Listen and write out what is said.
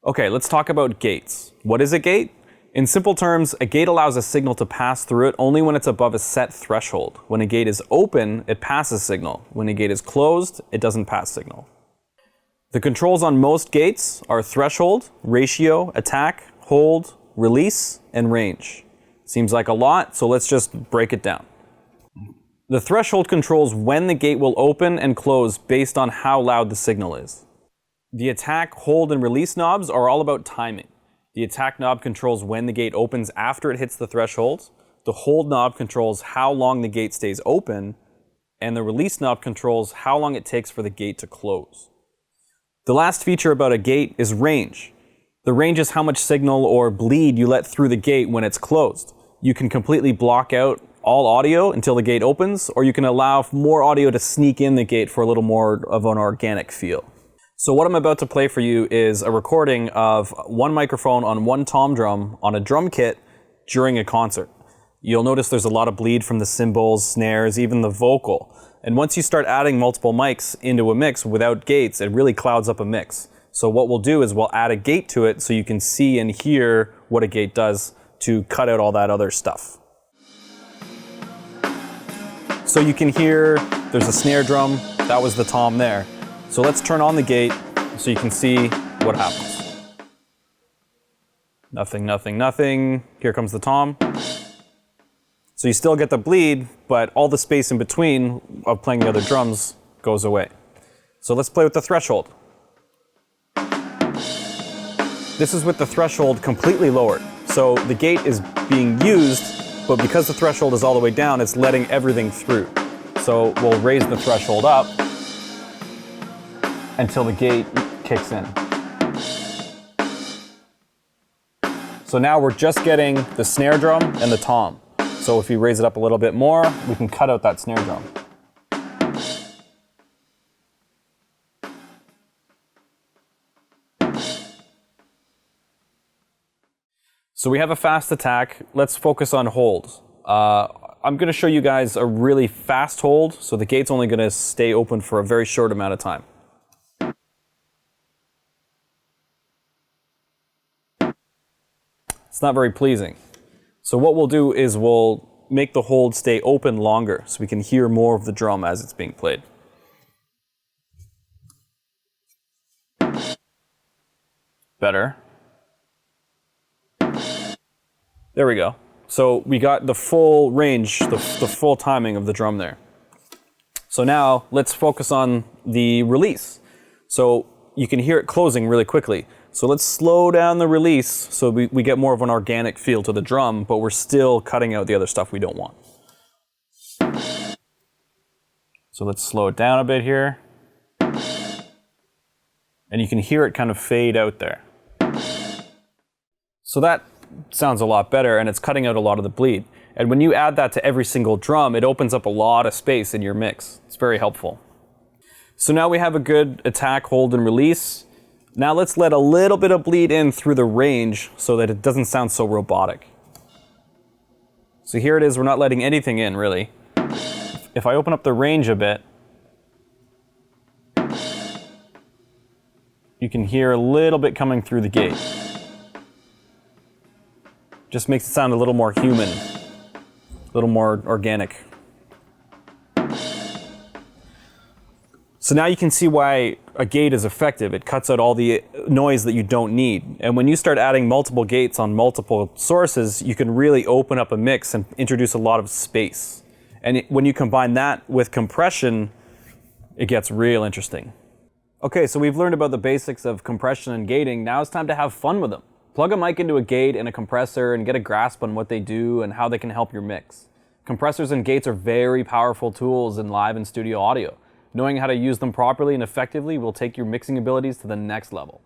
Okay, let's talk about gates. What is a gate? In simple terms, a gate allows a signal to pass through it only when it's above a set threshold. When a gate is open, it passes signal. When a gate is closed, it doesn't pass signal. The controls on most gates are threshold, ratio, attack, hold, release, and range. Seems like a lot, so let's just break it down. The threshold controls when the gate will open and close based on how loud the signal is. The attack, hold, and release knobs are all about timing. The attack knob controls when the gate opens after it hits the threshold. The hold knob controls how long the gate stays open. And the release knob controls how long it takes for the gate to close. The last feature about a gate is range. The range is how much signal or bleed you let through the gate when it's closed. You can completely block out all audio until the gate opens, or you can allow more audio to sneak in the gate for a little more of an organic feel. So what I'm about to play for you is a recording of one microphone on one tom drum on a drum kit during a concert. You'll notice there's a lot of bleed from the cymbals, snares, even the vocal. And once you start adding multiple mics into a mix without gates, it really clouds up a mix. So what we'll do is we'll add a gate to it so you can see and hear what a gate does to cut out all that other stuff. So you can hear there's a snare drum, that was the tom there. So let's turn on the gate so you can see what happens. Nothing, nothing, nothing. Here comes the tom. So you still get the bleed, but all the space in between of playing the other drums goes away. So let's play with the threshold. This is with the threshold completely lowered. So the gate is being used, but because the threshold is all the way down, it's letting everything through. So we'll raise the threshold up until the gate kicks in. So now we're just getting the snare drum and the tom. So if you raise it up a little bit more, we can cut out that snare drum. So we have a fast attack. Let's focus on hold. I'm going to show you guys a really fast hold, so the gate's only going to stay open for a very short amount of time. It's not very pleasing. So what we'll do is we'll make the hold stay open longer so we can hear more of the drum as it's being played. Better. There we go. So we got the full range, the full timing of the drum there. So now let's focus on the release. So you can hear it closing really quickly. So let's slow down the release so we get more of an organic feel to the drum, but we're still cutting out the other stuff we don't want. So let's slow it down a bit here. And you can hear it kind of fade out there. So that sounds a lot better, and it's cutting out a lot of the bleed. And when you add that to every single drum, it opens up a lot of space in your mix. It's very helpful. So now we have a good attack, hold, and release. Now let's let a little bit of bleed in through the range so that it doesn't sound so robotic. So here it is, we're not letting anything in really. If I open up the range a bit, you can hear a little bit coming through the gate. Just makes it sound a little more human, a little more organic. So now you can see why a gate is effective. It cuts out all the noise that you don't need. And when you start adding multiple gates on multiple sources, you can really open up a mix and introduce a lot of space. And when you combine that with compression, it gets real interesting. Okay, so we've learned about the basics of compression and gating. Now it's time to have fun with them. Plug a mic into a gate and a compressor and get a grasp on what they do and how they can help your mix. Compressors and gates are very powerful tools in live and studio audio. Knowing how to use them properly and effectively will take your mixing abilities to the next level.